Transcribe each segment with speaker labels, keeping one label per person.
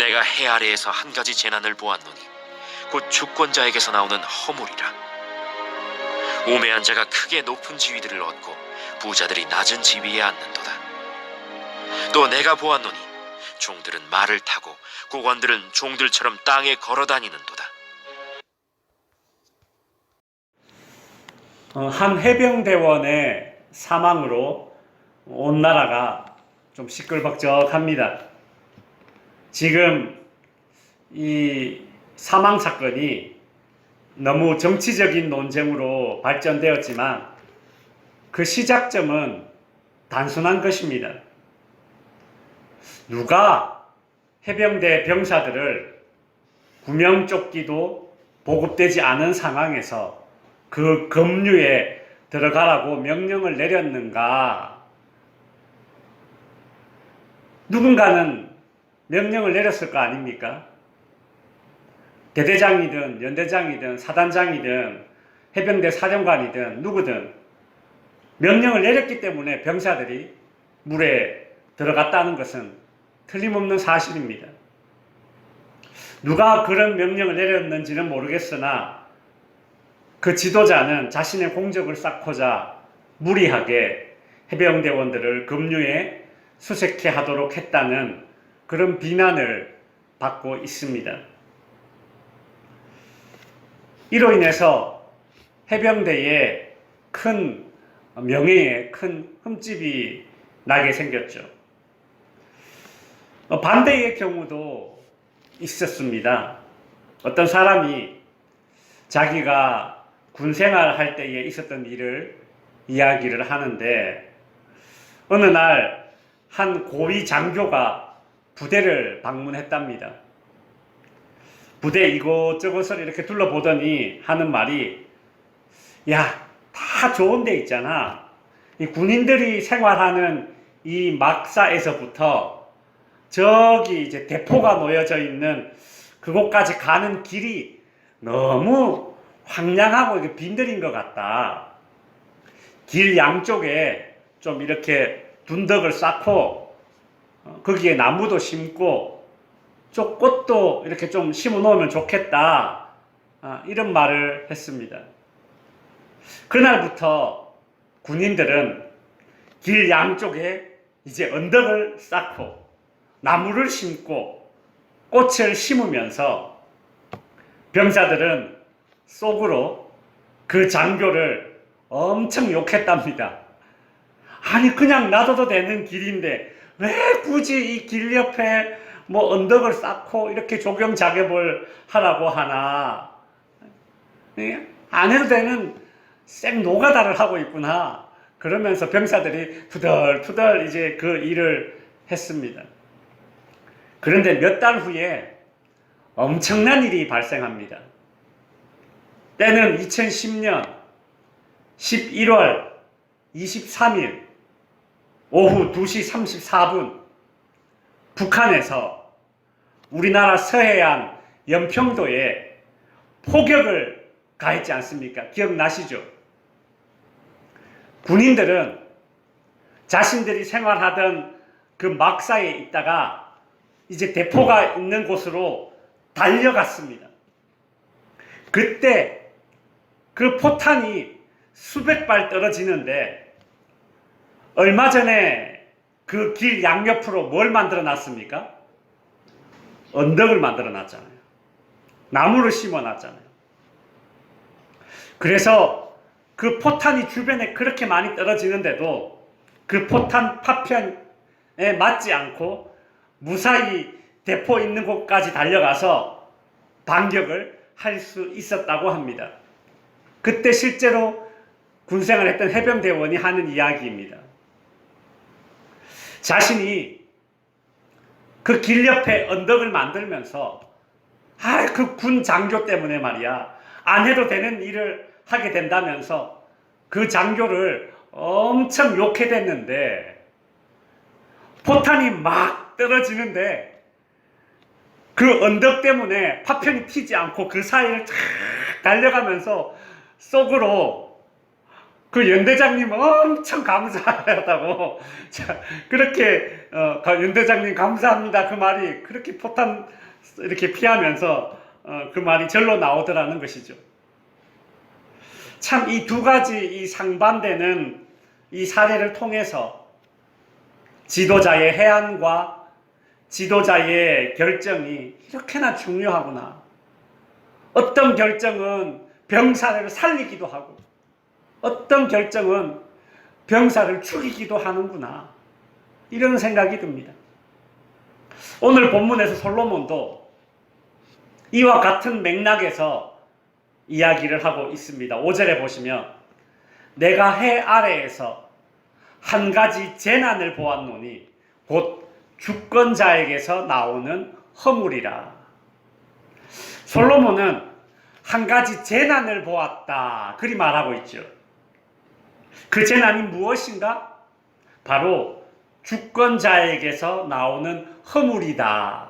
Speaker 1: 내가 해 아래에서 한 가지 재난을 보았노니 곧 주권자에게서 나오는 허물이라. 우매한 자가 크게 높은 지위들을 얻고 부자들이 낮은 지위에 앉는도다. 또 내가 보았노니 종들은 말을 타고 고관들은 종들처럼 땅에 걸어다니는도다.
Speaker 2: 한 해병대원의 사망으로 온 나라가 좀 시끌벅적합니다. 지금 이 사망 사건이 너무 정치적인 논쟁으로 발전되었지만 그 시작점은 단순한 것입니다. 누가 해병대 병사들을 구명조끼도 보급되지 않은 상황에서 그 급류에 들어가라고 명령을 내렸는가? 누군가는 명령을 내렸을 거 아닙니까? 대대장이든 연대장이든 사단장이든 해병대 사령관이든 누구든 명령을 내렸기 때문에 병사들이 물에 들어갔다는 것은 틀림없는 사실입니다. 누가 그런 명령을 내렸는지는 모르겠으나 그 지도자는 자신의 공적을 쌓고자 무리하게 해병대원들을 급류에 수색해 하도록 했다는 그런 비난을 받고 있습니다. 이로 인해서 해병대에 큰 명예에 큰 흠집이 나게 생겼죠. 반대의 경우도 있었습니다. 어떤 사람이 자기가 군생활 할 때에 있었던 일을 이야기를 하는데 어느 날 한 고위 장교가 부대를 방문했답니다. 부대 이곳저곳을 이렇게 둘러보더니 하는 말이 야, 다 좋은 데 있잖아. 이 군인들이 생활하는 이 막사에서부터 저기 이제 대포가 놓여져 있는 그곳까지 가는 길이 너무 황량하고 빈들인 것 같다. 길 양쪽에 좀 이렇게 둔덕을 쌓고 거기에 나무도 심고 좀 꽃도 이렇게 좀 심어 놓으면 좋겠다. 이런 말을 했습니다. 그날부터 군인들은 길 양쪽에 이제 언덕을 쌓고 나무를 심고 꽃을 심으면서 병사들은 속으로 그 장교를 엄청 욕했답니다. 아니 그냥 놔둬도 되는 길인데 왜 굳이 이 길 옆에 뭐 언덕을 쌓고 이렇게 조경작업을 하라고 하나. 안 해도 되는 생 노가다를 하고 있구나. 그러면서 병사들이 투덜투덜 이제 그 일을 했습니다. 그런데 몇 달 후에 엄청난 일이 발생합니다. 때는 2010년 11월 23일 오후 2시 34분 북한에서 우리나라 서해안 연평도에 포격을 가했지 않습니까? 기억나시죠? 군인들은 자신들이 생활하던 그 막사에 있다가 이제 대포가 있는 곳으로 달려갔습니다. 그때 그 포탄이 수백 발 떨어지는데 얼마 전에 그 길 양옆으로 뭘 만들어 놨습니까? 언덕을 만들어 놨잖아요. 나무를 심어 놨잖아요. 그래서 그 포탄이 주변에 그렇게 많이 떨어지는데도 그 포탄 파편에 맞지 않고 무사히 대포 있는 곳까지 달려가서 반격을 할 수 있었다고 합니다. 그때 실제로 군생활 했던 해병대원이 하는 이야기입니다. 자신이 그 길 옆에 언덕을 만들면서 그 군 장교 때문에 말이야 안 해도 되는 일을 하게 된다면서 그 장교를 엄청 욕해댔는데 포탄이 막 떨어지는데 그 언덕 때문에 파편이 튀지 않고 그 사이를 쫙 달려가면서 속으로 그 연대장님 엄청 감사하다고. 자, 그렇게 연대장님 감사합니다. 그 말이 그렇게 포탄 이렇게 피하면서 그 말이 절로 나오더라는 것이죠. 참 이 두 가지 이 상반되는 이 사례를 통해서 지도자의 해안과 지도자의 결정이 이렇게나 중요하구나. 어떤 결정은 병사를 살리기도 하고 어떤 결정은 병사를 죽이기도 하는구나. 이런 생각이 듭니다. 오늘 본문에서 솔로몬도 이와 같은 맥락에서 이야기를 하고 있습니다. 5절에 보시면 내가 해 아래에서 한 가지 재난을 보았노니 곧 주권자에게서 나오는 허물이라. 솔로몬은 한 가지 재난을 보았다. 그리 말하고 있죠. 그 재난이 무엇인가? 바로 주권자에게서 나오는 허물이다.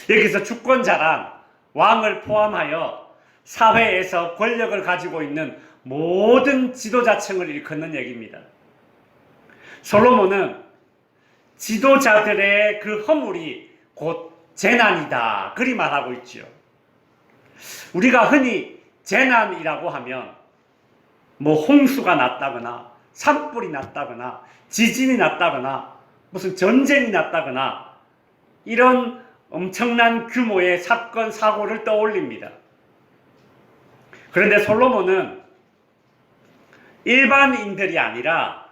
Speaker 2: 여기서 주권자란 왕을 포함하여 사회에서 권력을 가지고 있는 모든 지도자층을 일컫는 얘기입니다. 솔로몬은 지도자들의 그 허물이 곧 재난이다. 그리 말하고 있죠. 우리가 흔히 재난이라고 하면 뭐 홍수가 났다거나 산불이 났다거나 지진이 났다거나 무슨 전쟁이 났다거나 이런 엄청난 규모의 사건 사고를 떠올립니다. 그런데 솔로몬은 일반인들이 아니라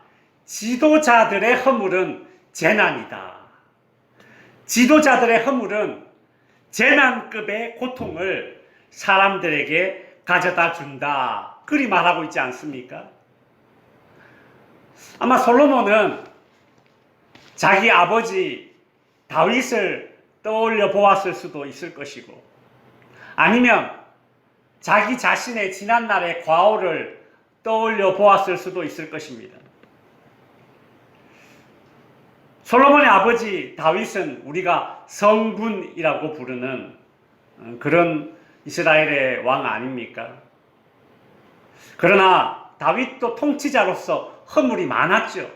Speaker 2: 지도자들의 허물은 재난이다. 지도자들의 허물은 재난급의 고통을 사람들에게 가져다 준다. 그리 말하고 있지 않습니까? 아마 솔로몬은 자기 아버지 다윗을 떠올려 보았을 수도 있을 것이고 아니면 자기 자신의 지난날의 과오를 떠올려 보았을 수도 있을 것입니다. 솔로몬의 아버지 다윗은 우리가 성군이라고 부르는 그런 이스라엘의 왕 아닙니까? 그러나 다윗도 통치자로서 허물이 많았죠.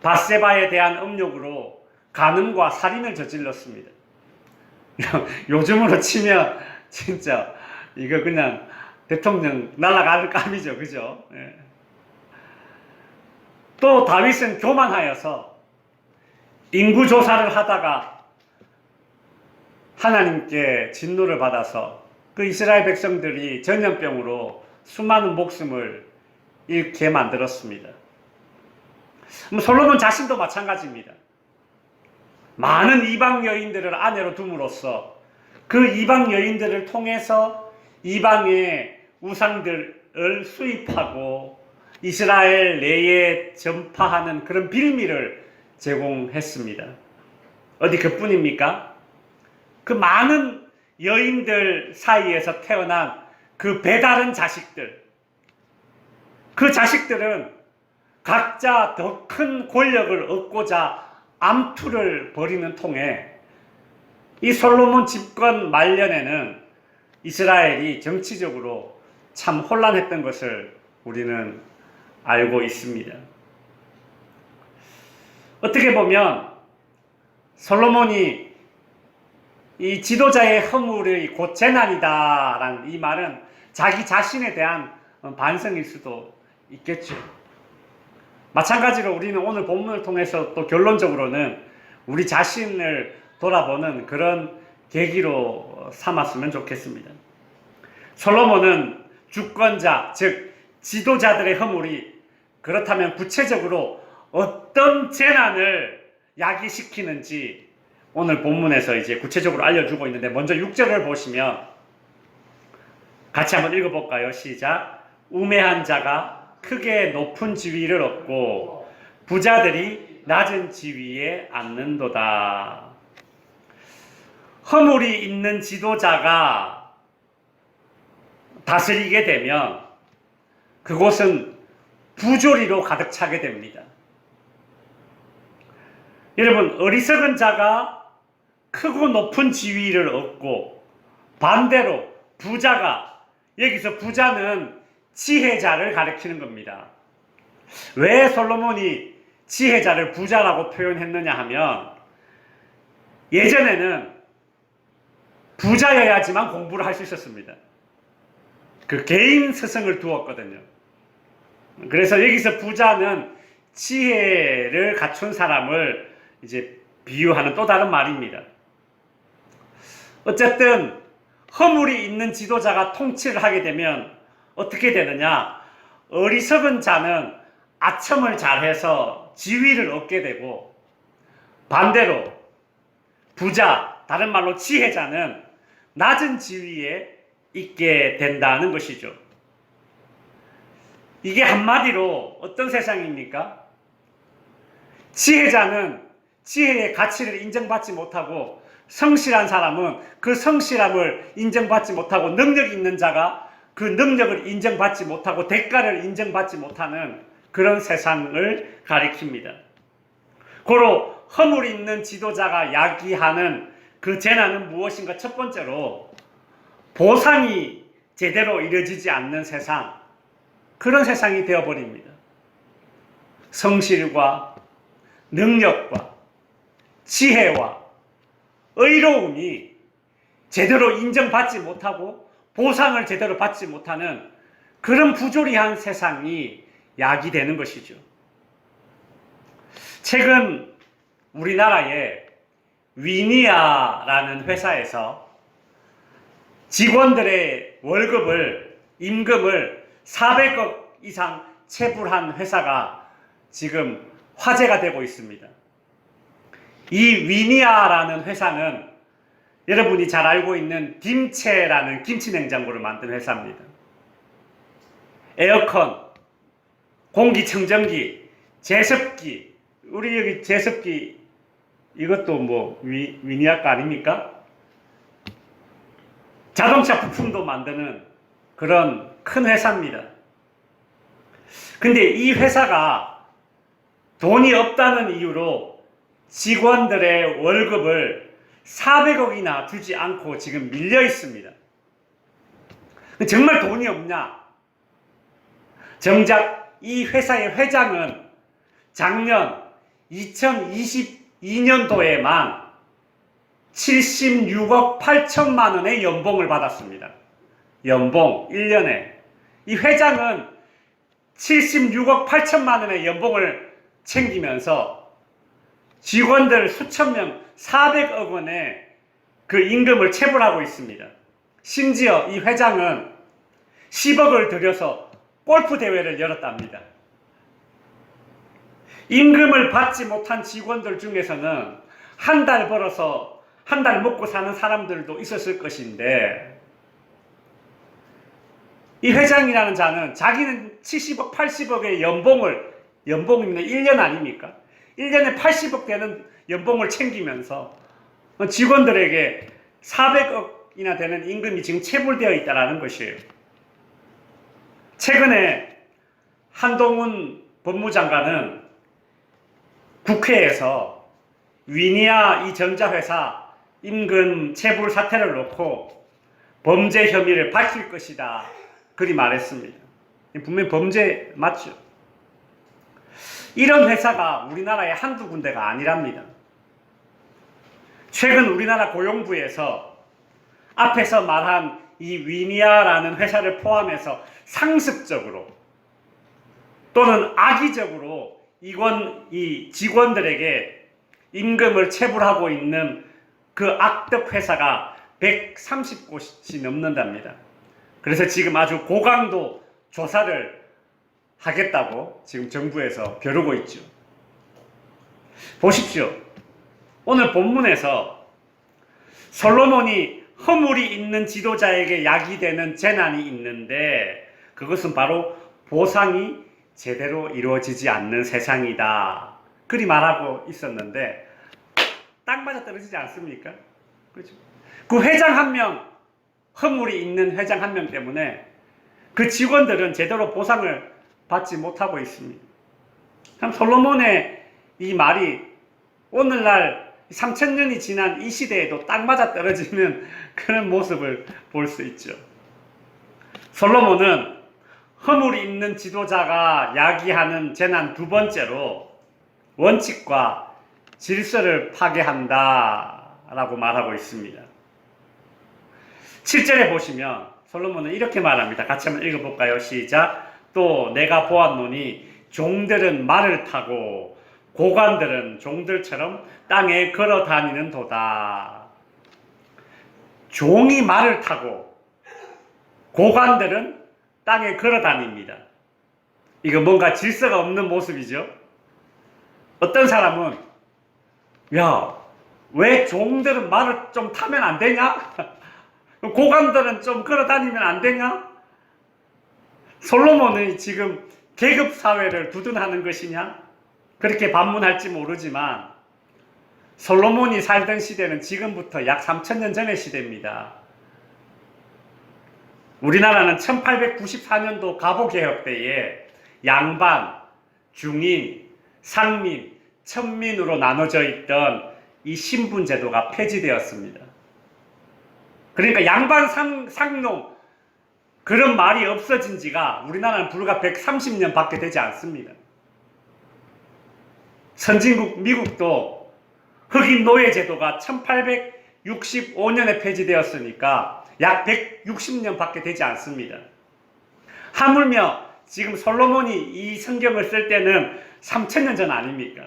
Speaker 2: 밧세바에 대한 음욕으로 간음과 살인을 저질렀습니다. 요즘으로 치면 진짜 이거 그냥 대통령 날아갈 감이죠. 그죠? 예. 또 다윗은 교만하여서 인구조사를 하다가 하나님께 진노를 받아서 그 이스라엘 백성들이 전염병으로 수많은 목숨을 잃게 만들었습니다. 솔로몬 자신도 마찬가지입니다. 많은 이방 여인들을 아내로 둠으로써 그 이방 여인들을 통해서 이방의 우상들을 수입하고 이스라엘 내에 전파하는 그런 빌미를 제공했습니다. 어디 그뿐입니까? 그 많은 여인들 사이에서 태어난 그 배다른 자식들, 그 자식들은 각자 더 큰 권력을 얻고자 암투를 벌이는 통에 이 솔로몬 집권 말년에는 이스라엘이 정치적으로 참 혼란했던 것을 우리는 알고 있습니다. 어떻게 보면 솔로몬이 이 지도자의 허물이 곧 재난이다라는 이 말은 자기 자신에 대한 반성일 수도 있겠죠. 마찬가지로 우리는 오늘 본문을 통해서 또 결론적으로는 우리 자신을 돌아보는 그런 계기로 삼았으면 좋겠습니다. 솔로몬은 주권자, 즉 지도자들의 허물이 그렇다면 구체적으로 어떤 재난을 야기시키는지 오늘 본문에서 이제 구체적으로 알려주고 있는데 먼저 6절을 보시면 같이 한번 읽어볼까요? 시작. 우매한 자가 크게 높은 지위를 얻고 부자들이 낮은 지위에 앉는도다. 허물이 있는 지도자가 다스리게 되면 그곳은 부조리로 가득 차게 됩니다. 여러분, 어리석은 자가 크고 높은 지위를 얻고 반대로 부자가, 여기서 부자는 지혜자를 가리키는 겁니다. 왜 솔로몬이 지혜자를 부자라고 표현했느냐 하면 예전에는 부자여야지만 공부를 할 수 있었습니다. 그 개인 스승을 두었거든요. 그래서 여기서 부자는 지혜를 갖춘 사람을 이제 비유하는 또 다른 말입니다. 어쨌든 허물이 있는 지도자가 통치를 하게 되면 어떻게 되느냐? 어리석은 자는 아첨을 잘해서 지위를 얻게 되고, 반대로 부자, 다른 말로 지혜자는 낮은 지위에 있게 된다는 것이죠. 이게 한마디로 어떤 세상입니까? 지혜자는 지혜의 가치를 인정받지 못하고, 성실한 사람은 그 성실함을 인정받지 못하고, 능력 있는 자가 그 능력을 인정받지 못하고 대가를 인정받지 못하는 그런 세상을 가리킵니다. 고로 허물 있는 지도자가 야기하는 그 재난은 무엇인가? 첫 번째로 보상이 제대로 이루어지지 않는 세상, 그런 세상이 되어버립니다. 성실과 능력과 지혜와 의로움이 제대로 인정받지 못하고 보상을 제대로 받지 못하는 그런 부조리한 세상이 야기되는 것이죠. 최근 우리나라의 위니아라는 회사에서 직원들의 월급을, 임금을 400억 이상 체불한 회사가 지금 화제가 되고 있습니다. 이 위니아라는 회사는 여러분이 잘 알고 있는 김치라는 김치냉장고를 만든 회사입니다. 에어컨, 공기청정기, 제습기, 우리 여기 제습기 이것도 뭐 위니아 거 아닙니까? 자동차 부품도 만드는 그런 큰 회사입니다. 근데 이 회사가 돈이 없다는 이유로 직원들의 월급을 400억이나 주지 않고 지금 밀려 있습니다. 정말 돈이 없냐? 정작 이 회사의 회장은 작년 2022년도에만 76억 8천만 원의 연봉을 받았습니다. 연봉 1년에. 이 회장은 76억 8천만 원의 연봉을 챙기면서 직원들 수천 명 400억 원의 그 임금을 체불하고 있습니다. 심지어 이 회장은 10억을 들여서 골프 대회를 열었답니다. 임금을 받지 못한 직원들 중에서는 한 달 벌어서 한 달 먹고 사는 사람들도 있었을 것인데, 이 회장이라는 자는 자기는 70억, 80억의 연봉입니다. 1년 아닙니까? 1년에 80억 되는 연봉을 챙기면서 직원들에게 400억이나 되는 임금이 지금 체불되어 있다는 것이에요. 최근에 한동훈 법무장관은 국회에서 위니아 이 전자회사 임금 체불 사태를 놓고 범죄 혐의를 밝힐 것이다, 그리 말했습니다. 분명히 범죄 맞죠? 이런 회사가 우리나라에 한두 군데가 아니랍니다. 최근 우리나라 고용부에서 앞에서 말한 이 위니아라는 회사를 포함해서 상습적으로 또는 악의적으로 이 직원들에게 임금을 체불하고 있는 그 악덕 회사가 130곳이 넘는답니다. 그래서 지금 아주 고강도 조사를 하겠다고 지금 정부에서 벼르고 있죠. 보십시오. 오늘 본문에서 솔로몬이 허물이 있는 지도자에게 야기되는 재난이 있는데, 그것은 바로 보상이 제대로 이루어지지 않는 세상이다, 그리 말하고 있었는데 딱 맞아 떨어지지 않습니까? 그렇죠? 그 회장 한 명, 허물이 있는 회장 한 명 때문에 그 직원들은 제대로 보상을 받지 못하고 있습니다. 참 솔로몬의 이 말이 오늘날 3000년이 지난 이 시대에도 딱 맞아 떨어지는 그런 모습을 볼 수 있죠. 솔로몬은 허물이 있는 지도자가 야기하는 재난 두 번째로 원칙과 질서를 파괴한다라고 말하고 있습니다. 7절에 보시면 솔로몬은 이렇게 말합니다. 같이 한번 읽어볼까요? 시작. 또 내가 보았노니 종들은 말을 타고 고관들은 종들처럼 땅에 걸어 다니는 도다. 종이 말을 타고 고관들은 땅에 걸어 다닙니다. 이거 뭔가 질서가 없는 모습이죠. 어떤 사람은 야, 왜 종들은 말을 좀 타면 안 되냐? 고관들은 좀 걸어 다니면 안 되냐? 솔로몬이 지금 계급 사회를 두둔하는 것이냐? 그렇게 반문할지 모르지만 솔로몬이 살던 시대는 지금부터 약 3000년 전의 시대입니다. 우리나라는 1894년도 갑오개혁 때에 양반, 중인, 상민, 천민으로 나눠져 있던 이 신분제도가 폐지되었습니다. 그러니까 양반, 상농 그런 말이 없어진 지가 우리나라는 불과 130년 밖에 되지 않습니다. 선진국 미국도 흑인 노예 제도가 1865년에 폐지되었으니까 약 160년 밖에 되지 않습니다. 하물며 지금 솔로몬이 이 성경을 쓸 때는 3000년 전 아닙니까?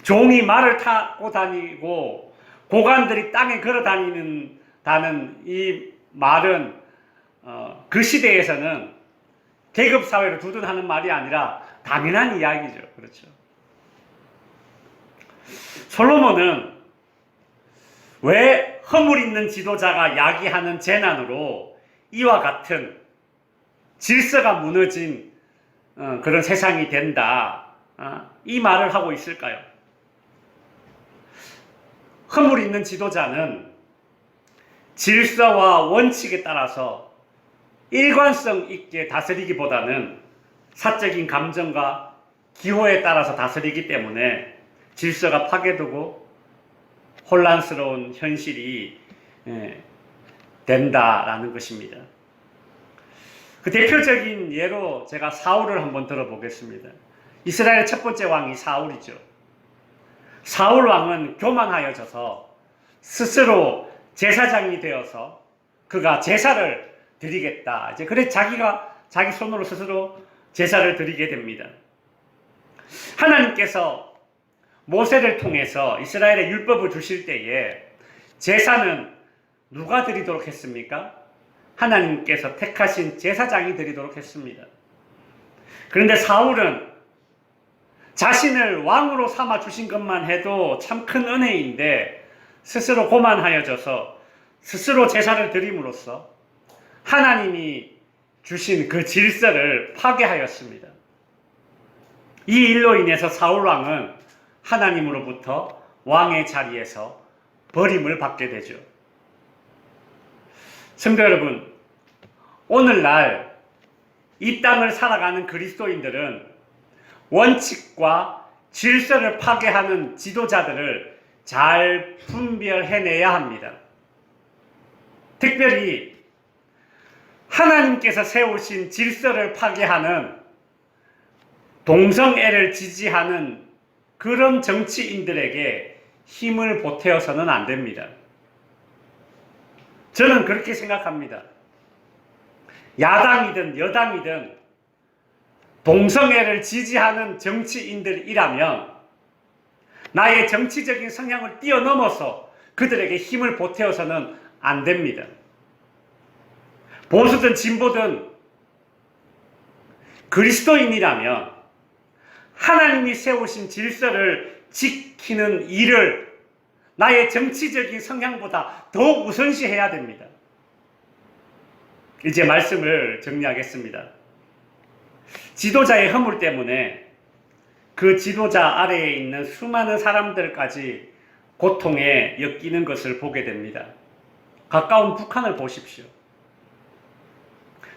Speaker 2: 종이 말을 타고 다니고 고관들이 땅에 걸어 다니는다는 이 말은 그 시대에서는 계급 사회를 두둔하는 말이 아니라 당연한 이야기죠. 그렇죠. 솔로몬은 왜 허물 있는 지도자가 야기하는 재난으로 이와 같은 질서가 무너진 그런 세상이 된다, 이 말을 하고 있을까요? 허물 있는 지도자는 질서와 원칙에 따라서 일관성 있게 다스리기보다는 사적인 감정과 기호에 따라서 다스리기 때문에 질서가 파괴되고 혼란스러운 현실이 된다라는 것입니다. 그 대표적인 예로 제가 사울을 한번 들어보겠습니다. 이스라엘의 첫 번째 왕이 사울이죠. 사울 왕은 교만하여져서 스스로 제사장이 되어서 그가 제사를 드리겠다. 이제 그래 자기 손으로 스스로 제사를 드리게 됩니다. 하나님께서 모세를 통해서 이스라엘의 율법을 주실 때에 제사는 누가 드리도록 했습니까? 하나님께서 택하신 제사장이 드리도록 했습니다. 그런데 사울은 자신을 왕으로 삼아 주신 것만 해도 참 큰 은혜인데 스스로 고만하여져서 스스로 제사를 드림으로써 하나님이 주신 그 질서를 파괴하였습니다. 이 일로 인해서 사울 왕은 하나님으로부터 왕의 자리에서 버림을 받게 되죠. 성도 여러분, 오늘날 이 땅을 살아가는 그리스도인들은 원칙과 질서를 파괴하는 지도자들을 잘 분별해내야 합니다. 특별히 하나님께서 세우신 질서를 파괴하는 동성애를 지지하는 그런 정치인들에게 힘을 보태어서는 안 됩니다. 저는 그렇게 생각합니다. 야당이든 여당이든 동성애를 지지하는 정치인들이라면 나의 정치적인 성향을 뛰어넘어서 그들에게 힘을 보태어서는 안 됩니다. 보수든 진보든 그리스도인이라면 하나님이 세우신 질서를 지키는 일을 나의 정치적인 성향보다 더 우선시해야 됩니다. 이제 말씀을 정리하겠습니다. 지도자의 허물 때문에 그 지도자 아래에 있는 수많은 사람들까지 고통에 엮이는 것을 보게 됩니다. 가까운 북한을 보십시오.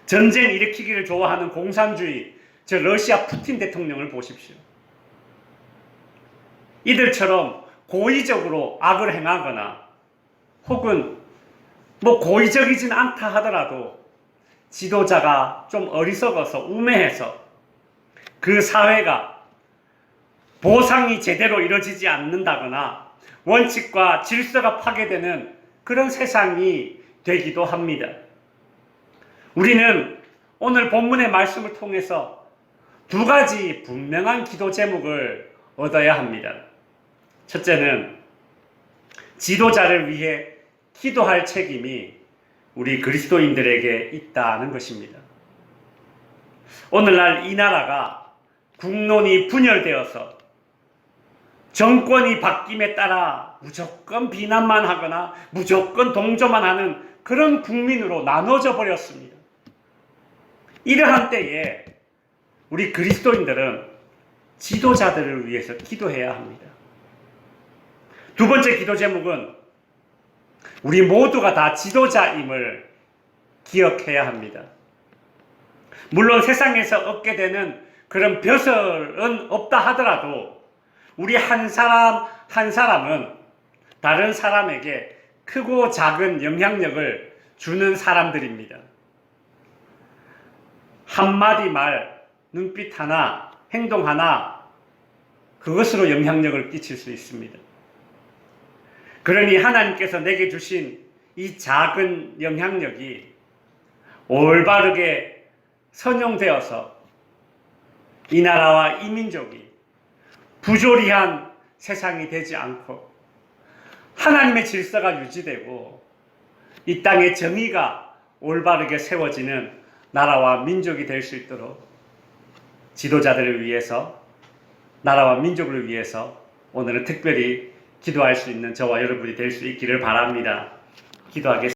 Speaker 2: 전쟁 일으키기를 좋아하는 공산주의, 저 러시아 푸틴 대통령을 보십시오. 이들처럼 고의적으로 악을 행하거나 혹은 고의적이진 않다 하더라도 지도자가 좀 어리석어서 우매해서 그 사회가 보상이 제대로 이루어지지 않는다거나 원칙과 질서가 파괴되는 그런 세상이 되기도 합니다. 우리는 오늘 본문의 말씀을 통해서 두 가지 분명한 기도 제목을 얻어야 합니다. 첫째는 지도자를 위해 기도할 책임이 우리 그리스도인들에게 있다는 것입니다. 오늘날 이 나라가 국론이 분열되어서 정권이 바뀜에 따라 무조건 비난만 하거나 무조건 동조만 하는 그런 국민으로 나눠져 버렸습니다. 이러한 때에 우리 그리스도인들은 지도자들을 위해서 기도해야 합니다. 두 번째 기도 제목은 우리 모두가 다 지도자임을 기억해야 합니다. 물론 세상에서 얻게 되는 그런 벼슬은 없다 하더라도 우리 한 사람 한 사람은 다른 사람에게 크고 작은 영향력을 주는 사람들입니다. 한마디 말, 눈빛 하나, 행동 하나, 그것으로 영향력을 끼칠 수 있습니다. 그러니 하나님께서 내게 주신 이 작은 영향력이 올바르게 선용되어서 이 나라와 이 민족이 부조리한 세상이 되지 않고 하나님의 질서가 유지되고 이 땅의 정의가 올바르게 세워지는 나라와 민족이 될 수 있도록 지도자들을 위해서, 나라와 민족을 위해서 오늘은 특별히 기도할 수 있는 저와 여러분이 될 수 있기를 바랍니다. 기도하겠습니다.